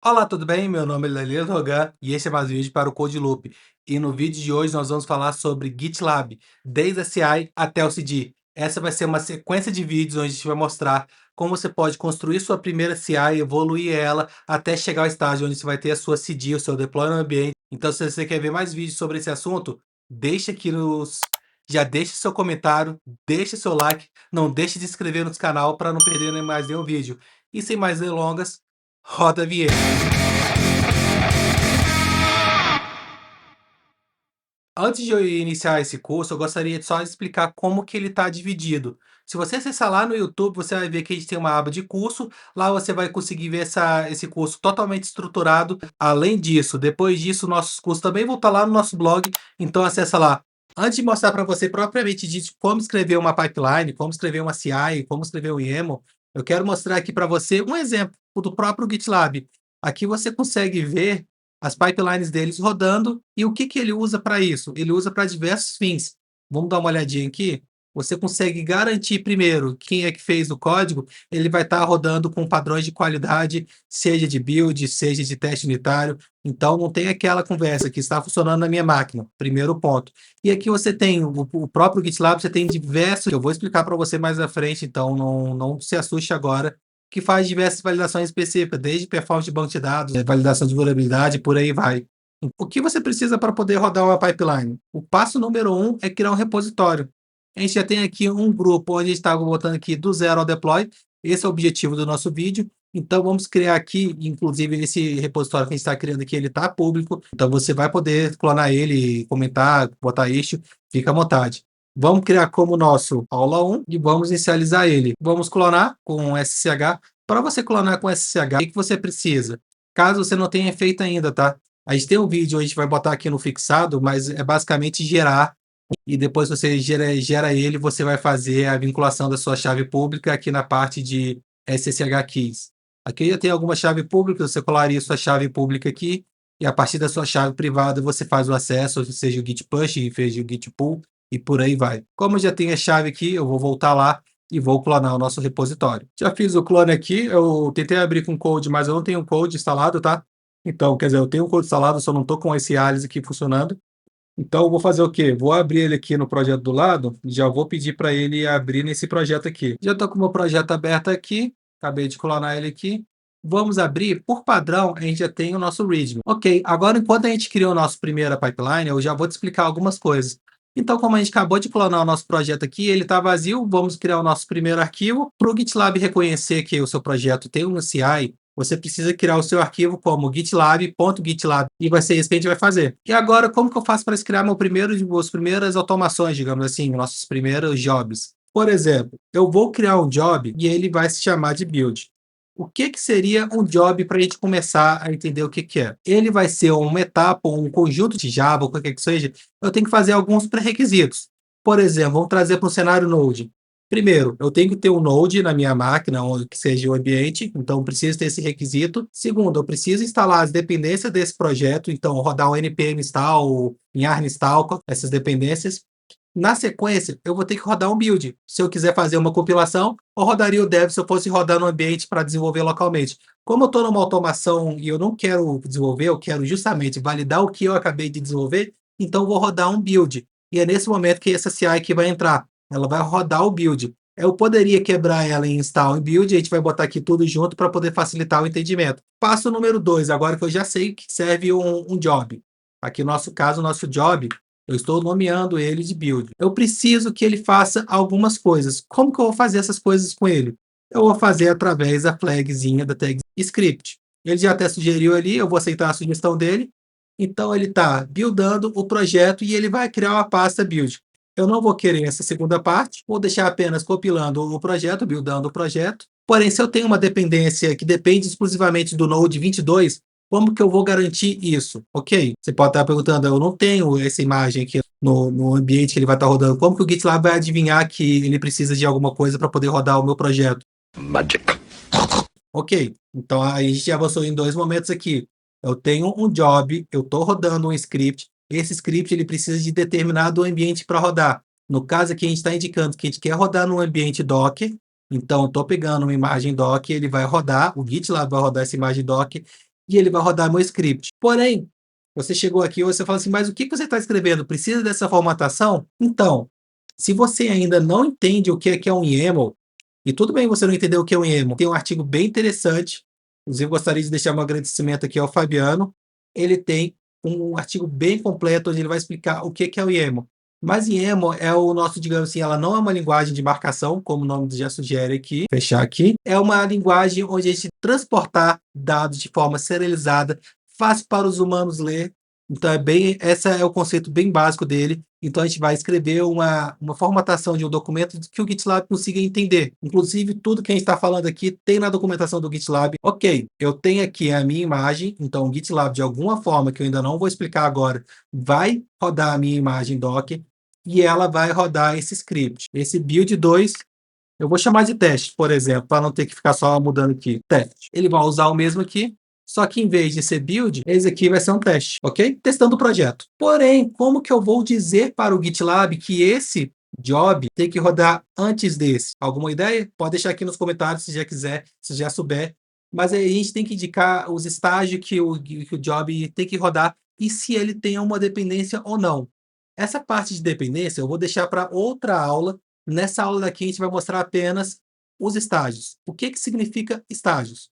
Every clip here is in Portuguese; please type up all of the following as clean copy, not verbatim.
Olá, tudo bem? Meu nome é Danilo Rogan e esse é mais um vídeo para o Code Loop. E no vídeo de hoje nós vamos falar sobre GitLab, desde a CI até o CD. Essa vai ser uma sequência de vídeos onde a gente vai mostrar como você pode construir sua primeira CI, evoluir ela até chegar ao estágio onde você vai ter a sua CD, o seu deploy no ambiente. Então, se você quer ver mais vídeos sobre esse assunto, deixa aqui nos... Já deixa seu comentário, deixa seu like, não deixe de se inscrever no canal para não perder mais nenhum vídeo. E sem mais delongas, roda a vinheta. Antes de eu iniciar esse curso, eu gostaria de só explicar como que ele está dividido. Se você acessar lá no YouTube, você vai ver que a gente tem uma aba de curso. Lá você vai conseguir ver esse curso totalmente estruturado. Além disso, depois disso, nossos cursos também vão estar lá no nosso blog. Então acessa lá. Antes de mostrar para você propriamente dito como escrever uma pipeline, como escrever uma CI, como escrever um YAML, eu quero mostrar aqui para você um exemplo do próprio GitLab. Aqui você consegue ver as pipelines deles rodando. E o que que ele usa para isso? Ele usa para diversos fins. Vamos dar uma olhadinha aqui? Você consegue garantir, primeiro, quem é que fez o código, ele vai estar rodando com padrões de qualidade, seja de build, seja de teste unitário. Então, não tem aquela conversa que está funcionando na minha máquina, primeiro ponto. E aqui você tem o próprio GitLab, você tem diversos, eu vou explicar para você mais à frente, então não se assuste agora, que faz diversas validações específicas, desde performance de banco de dados, validação de vulnerabilidade, por aí vai. O que você precisa para poder rodar uma pipeline? O passo número 1 é criar um repositório. A gente já tem aqui um grupo onde a gente está botando aqui do zero ao deploy. Esse é o objetivo do nosso vídeo. Então, vamos criar aqui, inclusive, esse repositório que a gente está criando aqui, ele está público. Então, você vai poder clonar ele, comentar, botar issue, fica à vontade. Vamos criar como nosso aula 1 e vamos inicializar ele. Vamos clonar com SSH. Para você clonar com SSH, o que você precisa? Caso você não tenha feito ainda, tá? A gente tem um vídeo, a gente vai botar aqui no fixado, mas é basicamente gerar. E depois você gera ele, você vai fazer a vinculação da sua chave pública aqui na parte de SSH Keys. Aqui já tem alguma chave pública, você colaria sua chave pública aqui, e a partir da sua chave privada você faz o acesso, seja o Git Push, seja o Git Pull, e por aí vai. Como eu já tenho a chave aqui, eu vou voltar lá e vou clonar o nosso repositório. Já fiz o clone aqui, eu tentei abrir com code, mas eu não tenho code instalado, tá? Então, quer dizer, eu tenho o code instalado, só não estou com esse alias aqui funcionando. Então, eu vou fazer o quê? Vou abrir ele aqui no projeto do lado, já vou pedir para ele abrir nesse projeto aqui. Já estou com o meu projeto aberto aqui, acabei de clonar ele aqui. Vamos abrir, por padrão, a gente já tem o nosso README. Ok, agora enquanto a gente criou a nossa primeira pipeline, eu já vou te explicar algumas coisas. Então, como a gente acabou de clonar o nosso projeto aqui, ele está vazio, vamos criar o nosso primeiro arquivo. Para o GitLab reconhecer que o seu projeto tem um CI, você precisa criar o seu arquivo como gitlab.gitlab e vai ser isso que a gente vai fazer. E agora, como que eu faço para criar as primeiras automações, digamos assim, nossos primeiros jobs? Por exemplo, eu vou criar um job e ele vai se chamar de build. O que que seria um job para a gente começar a entender o que que é? Ele vai ser uma etapa, um conjunto de Java, ou qualquer que seja. Eu tenho que fazer alguns pré-requisitos. Por exemplo, vamos trazer para um cenário Node. Primeiro, eu tenho que ter um Node na minha máquina, onde que seja o ambiente, então preciso ter esse requisito. Segundo, eu preciso instalar as dependências desse projeto, então rodar o npm install, o yarn install, essas dependências. Na sequência, eu vou ter que rodar um build. Se eu quiser fazer uma compilação, eu rodaria o dev se eu fosse rodar no ambiente para desenvolver localmente. Como eu estou numa automação e eu não quero desenvolver, eu quero justamente validar o que eu acabei de desenvolver, então eu vou rodar um build. E é nesse momento que essa CI aqui vai entrar. Ela vai rodar o build. Eu poderia quebrar ela em install e build, a gente vai botar aqui tudo junto para poder facilitar o entendimento. Passo número 2, agora que eu já sei que serve um job. Aqui no nosso caso, o nosso job, eu estou nomeando ele de build. Eu preciso que ele faça algumas coisas. Como que eu vou fazer essas coisas com ele? Eu vou fazer através da flagzinha da tag script. Ele já até sugeriu ali, eu vou aceitar a sugestão dele. Então, ele está buildando o projeto e ele vai criar uma pasta build. Eu não vou querer essa segunda parte, vou deixar apenas compilando o projeto, buildando o projeto. Porém, se eu tenho uma dependência que depende exclusivamente do Node 22, como que eu vou garantir isso? Ok, você pode estar perguntando, eu não tenho essa imagem aqui no ambiente que ele vai estar rodando. Como que o GitLab vai adivinhar que ele precisa de alguma coisa para poder rodar o meu projeto? Magic. Ok, então a gente já avançou em dois momentos aqui. Eu tenho um job, eu estou rodando um script. Esse script ele precisa de determinado ambiente para rodar. No caso aqui, a gente está indicando que a gente quer rodar no ambiente Docker. Então, eu estou pegando uma imagem Docker, ele vai rodar, o GitLab vai rodar essa imagem Docker. e ele vai rodar meu script. Porém, você chegou aqui e você fala assim: "Mas o que que você está escrevendo? Precisa dessa formatação?" Então, se você ainda não entende o que é um YAML, e tudo bem você não entender o que é um YAML, tem um artigo bem interessante, inclusive gostaria de deixar meu agradecimento aqui ao Fabiano, ele tem um artigo bem completo onde ele vai explicar o que é o YAML. Mas YAML é o nosso, digamos assim, ela não é uma linguagem de marcação, como o nome já sugere aqui, fechar aqui, é uma linguagem onde a gente transportar dados de forma serializada, fácil para os humanos ler. Então esse é o conceito bem básico dele. Então a gente vai escrever uma formatação de um documento que o GitLab consiga entender. Inclusive, tudo que a gente está falando aqui tem na documentação do GitLab. Ok, eu tenho aqui a minha imagem, então o GitLab, de alguma forma, que eu ainda não vou explicar agora, vai rodar a minha imagem Docker e ela vai rodar esse script. Esse build 2 eu vou chamar de teste, por exemplo, para não ter que ficar só mudando aqui. Teste. Ele vai usar o mesmo aqui, só que em vez de ser build, esse aqui vai ser um teste, ok? Testando o projeto. Porém, como que eu vou dizer para o GitLab que esse job tem que rodar antes desse? Alguma ideia? Pode deixar aqui nos comentários se já quiser, se já souber. Mas aí a gente tem que indicar os estágios que o job tem que rodar e se ele tem uma dependência ou não. Essa parte de dependência eu vou deixar para outra aula. Nessa aula daqui, a gente vai mostrar apenas os estágios. O que que significa estágios?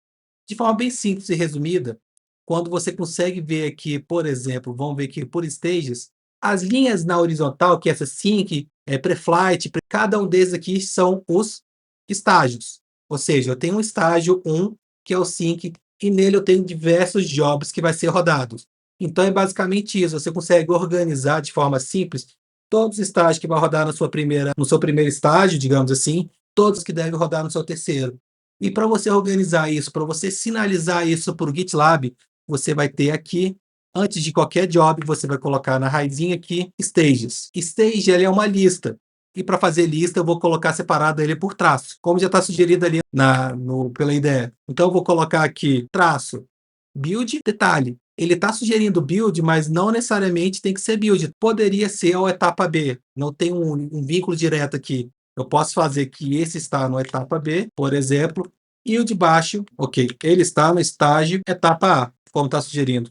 De forma bem simples e resumida, quando você consegue ver aqui, por exemplo, vamos ver aqui por stages, as linhas na horizontal, que é essa sync, pré-flight, cada um desses aqui são os estágios. Ou seja, eu tenho um estágio 1, que é o sync, e nele eu tenho diversos jobs que vai ser rodados. Então é basicamente isso, você consegue organizar de forma simples todos os estágios que vai rodar no seu primeiro estágio, digamos assim, todos que devem rodar no seu terceiro. E para você organizar isso, para você sinalizar isso para o GitLab, você vai ter aqui, antes de qualquer job, você vai colocar na raizinha aqui, stages. Stage ele é uma lista. E para fazer lista, eu vou colocar separado ele por traço, como já está sugerido ali pela ideia. Então, eu vou colocar aqui traço, build, detalhe. Ele está sugerindo build, mas não necessariamente tem que ser build. Poderia ser a etapa B. Não tem um vínculo direto aqui. Eu posso fazer que esse está na etapa B, por exemplo, e o de baixo, ok, ele está no estágio etapa A, como está sugerindo.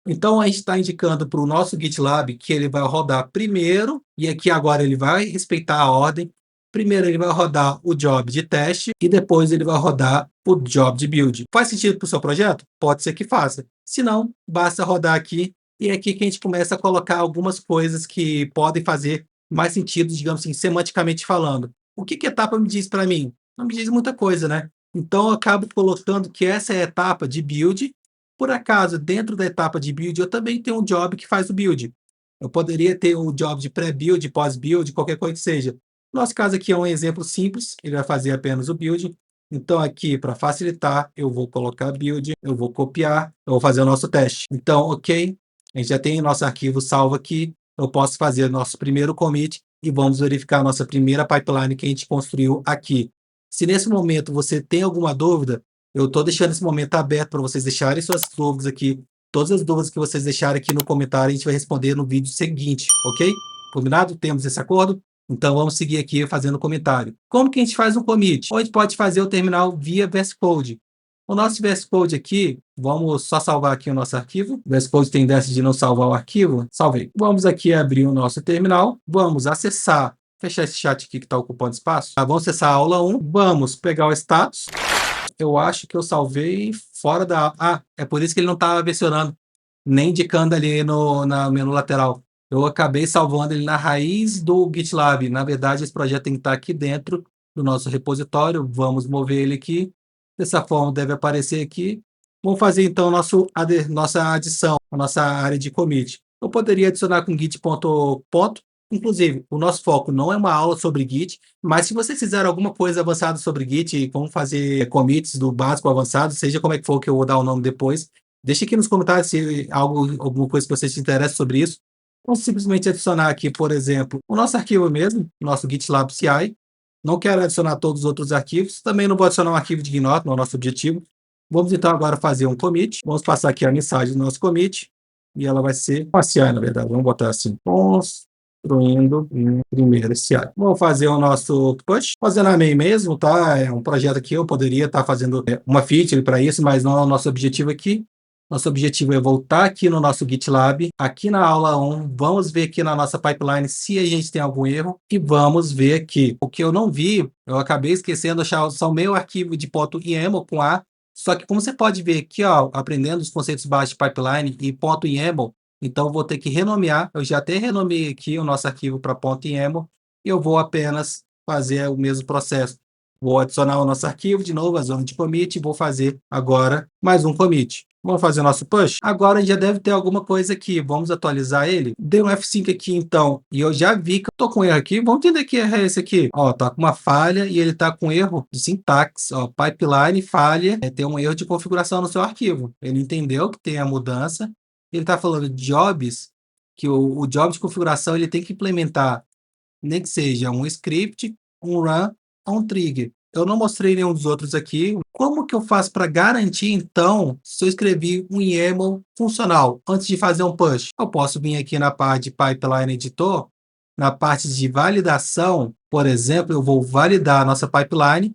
Então, a gente está indicando para o nosso GitLab que ele vai rodar primeiro, e aqui agora ele vai respeitar a ordem. Primeiro ele vai rodar o job de teste e depois ele vai rodar o job de build. Faz sentido para o seu projeto? Pode ser que faça. Se não, basta rodar aqui e é aqui que a gente começa a colocar algumas coisas que podem fazer mais sentido, digamos assim, semanticamente falando. O que a etapa me diz para mim? Não me diz muita coisa, né? Então, eu acabo colocando que essa é a etapa de build. Por acaso, dentro da etapa de build, eu também tenho um job que faz o build. Eu poderia ter um job de pré-build, pós-build, qualquer coisa que seja. No nosso caso aqui é um exemplo simples, ele vai fazer apenas o build. Então, aqui, para facilitar, eu vou colocar build, eu vou copiar, eu vou fazer o nosso teste. Então, ok, a gente já tem nosso arquivo salvo aqui, eu posso fazer nosso primeiro commit e vamos verificar a nossa primeira pipeline que a gente construiu aqui. Se nesse momento você tem alguma dúvida, eu estou deixando esse momento aberto para vocês deixarem suas dúvidas aqui. Todas as dúvidas que vocês deixarem aqui no comentário, a gente vai responder no vídeo seguinte, ok? Combinado? Temos esse acordo? Então vamos seguir aqui fazendo comentário. Como que a gente faz um commit? Ou a gente pode fazer o terminal via VS Code. O nosso VS Code aqui, vamos só salvar aqui o nosso arquivo. O VS Code tem dessa de não salvar o arquivo. Salvei. Vamos aqui abrir o nosso terminal. Vamos acessar, fechar esse chat aqui que está ocupando espaço. Vamos acessar a aula 1. Vamos pegar o status. Eu acho que eu salvei fora da... Ah, é por isso que ele não estava versionando, nem indicando ali no menu lateral. Eu acabei salvando ele na raiz do GitLab. Na verdade, esse projeto tem que estar aqui dentro do nosso repositório. Vamos mover ele aqui. Dessa forma, deve aparecer aqui. Vamos fazer, então, nossa adição, a nossa área de commit. Eu poderia adicionar com git ponto. Inclusive, o nosso foco não é uma aula sobre Git, mas se vocês fizerem alguma coisa avançada sobre Git, como fazer commits do básico ao avançado, seja como é que for que eu vou dar o nome depois, deixe aqui nos comentários se alguma coisa que vocês se interessam sobre isso. Vamos simplesmente adicionar aqui, por exemplo, o nosso arquivo mesmo, nosso GitLab CI. Não quero adicionar todos os outros arquivos, também não vou adicionar um arquivo de Gnome, não é o nosso objetivo. Vamos então agora fazer um commit. Vamos passar aqui a mensagem do nosso commit, e ela vai ser uma CI, na verdade, vamos botar assim, construindo em primeiro CI. Vamos fazer o nosso push, fazendo a main mesmo, tá? É um projeto que eu poderia estar fazendo uma feature para isso, mas não é o nosso objetivo aqui. Nosso objetivo é voltar aqui no nosso GitLab, aqui na aula 1, vamos ver aqui na nossa pipeline se a gente tem algum erro e vamos ver aqui. O que eu não vi, eu acabei esquecendo, achar só o meu arquivo de .yaml com A, só que como você pode ver aqui, ó, aprendendo os conceitos básicos de pipeline e .yaml, então eu vou ter que renomear, eu já até renomeei aqui o nosso arquivo para .yaml e eu vou apenas fazer o mesmo processo. Vou adicionar o nosso arquivo de novo, a zona de commit, e vou fazer agora mais um commit. Vamos fazer o nosso push? Agora já deve ter alguma coisa aqui. Vamos atualizar ele. Dei um F5 aqui, então, e eu já vi que eu tô com erro aqui. Vamos entender que erro é esse aqui. Ó, tá com uma falha e ele tá com erro de sintaxe. Ó, pipeline, falha, tem um erro de configuração no seu arquivo. Ele entendeu que tem a mudança. Ele tá falando de jobs, que o job de configuração ele tem que implementar, nem que seja um script, um run ou um trigger. Eu não mostrei nenhum dos outros aqui. Como que eu faço para garantir, então, se eu escrevi um YAML funcional antes de fazer um push? Eu posso vir aqui na parte de Pipeline Editor, na parte de validação, por exemplo, eu vou validar a nossa pipeline,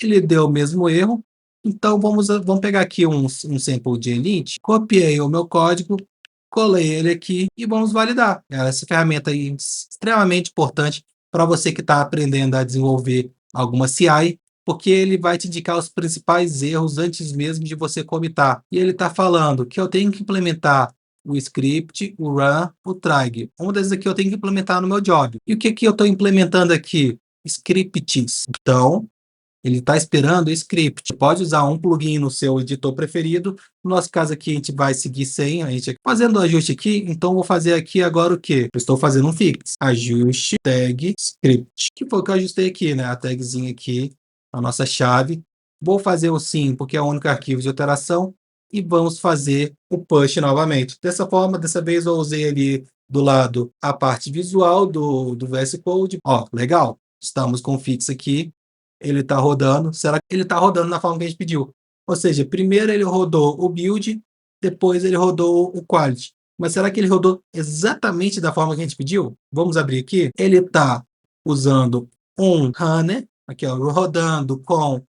ele deu o mesmo erro, então vamos pegar aqui um sample de Elite, copiei o meu código, colei ele aqui e vamos validar. Essa ferramenta aí é extremamente importante para você que está aprendendo a desenvolver alguma CI, porque ele vai te indicar os principais erros antes mesmo de você comitar. E ele está falando que eu tenho que implementar o script, o run, o trig. Um desses aqui eu tenho que implementar no meu job. E o que, que eu estou implementando aqui? Scripts. Então, ele está esperando o script. Pode usar um plugin no seu editor preferido. No nosso caso aqui, a gente vai seguir sem. A gente fazendo o ajuste aqui, então vou fazer aqui agora o quê? Eu estou fazendo um fix. Ajuste tag script. Que foi o que eu ajustei aqui, né? A tagzinha aqui, a nossa chave. Vou fazer o sim, porque é o único arquivo de alteração. E vamos fazer o push novamente. Dessa forma, dessa vez eu usei ali do lado a parte visual do VS Code. Ó, legal. Estamos com o fix aqui. Ele está rodando. Será que ele está rodando na forma que a gente pediu? Ou seja, primeiro ele rodou o build, depois ele rodou o quality. Mas será que ele rodou exatamente da forma que a gente pediu? Vamos abrir aqui. Ele está usando um runner, aqui ó, rodando com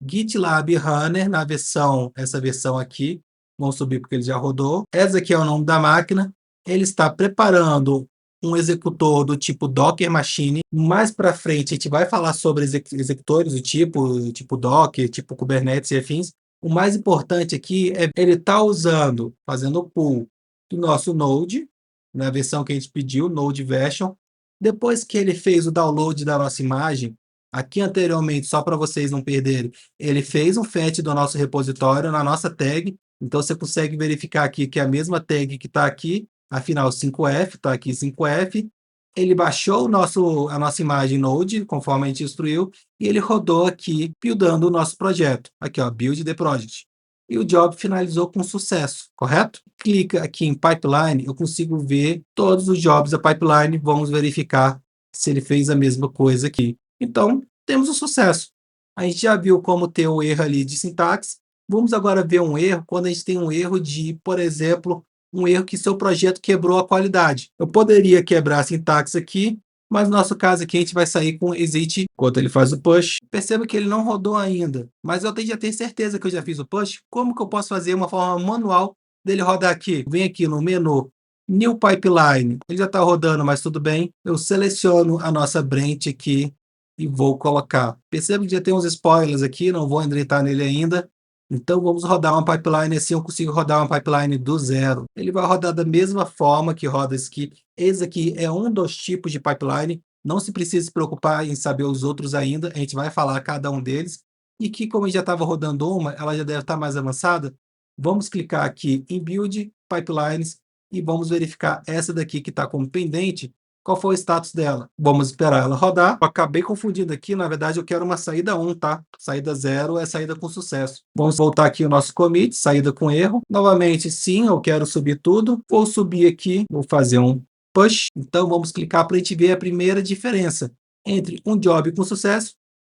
GitLab Runner na versão, essa versão aqui. Vamos subir porque ele já rodou. Essa aqui é o nome da máquina. Ele está preparando um executor do tipo Docker Machine. Mais para frente, a gente vai falar sobre executores do tipo Docker, tipo Kubernetes e afins. O mais importante aqui é ele estar usando, fazendo o pull do nosso Node, na versão que a gente pediu, Node Version. Depois que ele fez o download da nossa imagem, aqui anteriormente, só para vocês não perderem, ele fez um fetch do nosso repositório na nossa tag. Então, você consegue verificar aqui que é a mesma tag que está aqui, afinal 5F, está aqui 5F, ele baixou a nossa imagem Node, conforme a gente instruiu, e ele rodou aqui, buildando o nosso projeto. Aqui, ó, build the project. E o job finalizou com sucesso, correto? Clica aqui em pipeline, eu consigo ver todos os jobs da pipeline, vamos verificar se ele fez a mesma coisa aqui. Então, temos um sucesso. A gente já viu como ter um erro ali de sintaxe. Vamos agora ver um erro quando a gente tem um erro de, por exemplo, um erro que seu projeto quebrou a qualidade. Eu poderia quebrar a sintaxe aqui, mas no nosso caso aqui a gente vai sair com exit enquanto ele faz o push. Perceba que ele não rodou ainda, mas eu já tenho certeza que eu já fiz o push. Como que eu posso fazer uma forma manual dele rodar aqui? Vem aqui no menu New Pipeline. Ele já está rodando, mas tudo bem. Eu seleciono a nossa branch aqui e vou colocar. Perceba que já tem uns spoilers aqui, não vou entrar nele ainda. Então, vamos rodar uma pipeline assim, eu consigo rodar uma pipeline do zero. Ele vai rodar da mesma forma que roda esse aqui. Esse aqui é um dos tipos de pipeline. Não se precisa se preocupar em saber os outros ainda. A gente vai falar cada um deles. E que, como já estava rodando uma, ela já deve estar mais avançada. Vamos clicar aqui em Build, Pipelines, e vamos verificar essa daqui que está como pendente. Qual foi o status dela? Vamos esperar ela rodar. Eu acabei confundindo aqui, na verdade eu quero uma saída 1, tá? Saída 0 é saída com sucesso. Vamos voltar aqui o nosso commit, saída com erro. Novamente, sim, eu quero subir tudo. Vou subir aqui, vou fazer um push. Então vamos clicar para a gente ver a primeira diferença entre um job com sucesso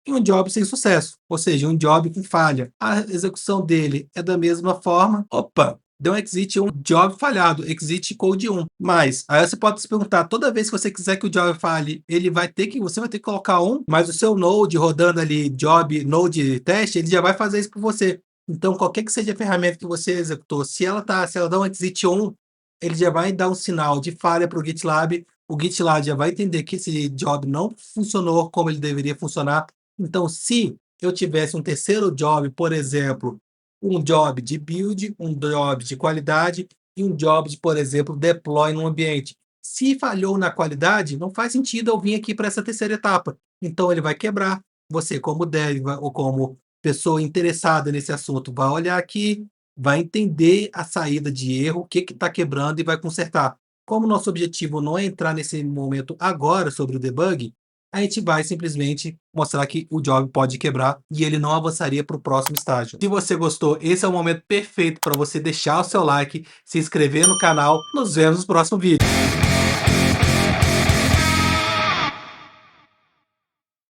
e um job sem sucesso, ou seja, um job com falha. A execução dele é da mesma forma. Opa! Deu um exit, um job falhado, exit code 1. Mas, aí você pode se perguntar, toda vez que você quiser que o job falhe, você vai ter que colocar um, mas o seu Node rodando ali, job, Node teste, ele já vai fazer isso por você. Então, qualquer que seja a ferramenta que você executou, se ela dá um exit 1, ele já vai dar um sinal de falha para o GitLab, o GitLab já vai entender que esse job não funcionou como ele deveria funcionar. Então, se eu tivesse um terceiro job, por exemplo, um job de build, um job de qualidade e um job de, por exemplo, deploy no ambiente. Se falhou na qualidade, não faz sentido eu vir aqui para essa terceira etapa. Então, ele vai quebrar. Você, como dev ou como pessoa interessada nesse assunto, vai olhar aqui, vai entender a saída de erro, o que está quebrando e vai consertar. Como nosso objetivo não é entrar nesse momento agora sobre o debug, a gente vai simplesmente mostrar que o job pode quebrar e ele não avançaria para o próximo estágio. Se você gostou, esse é o momento perfeito para você deixar o seu like, se inscrever no canal. Nos vemos no próximo vídeo.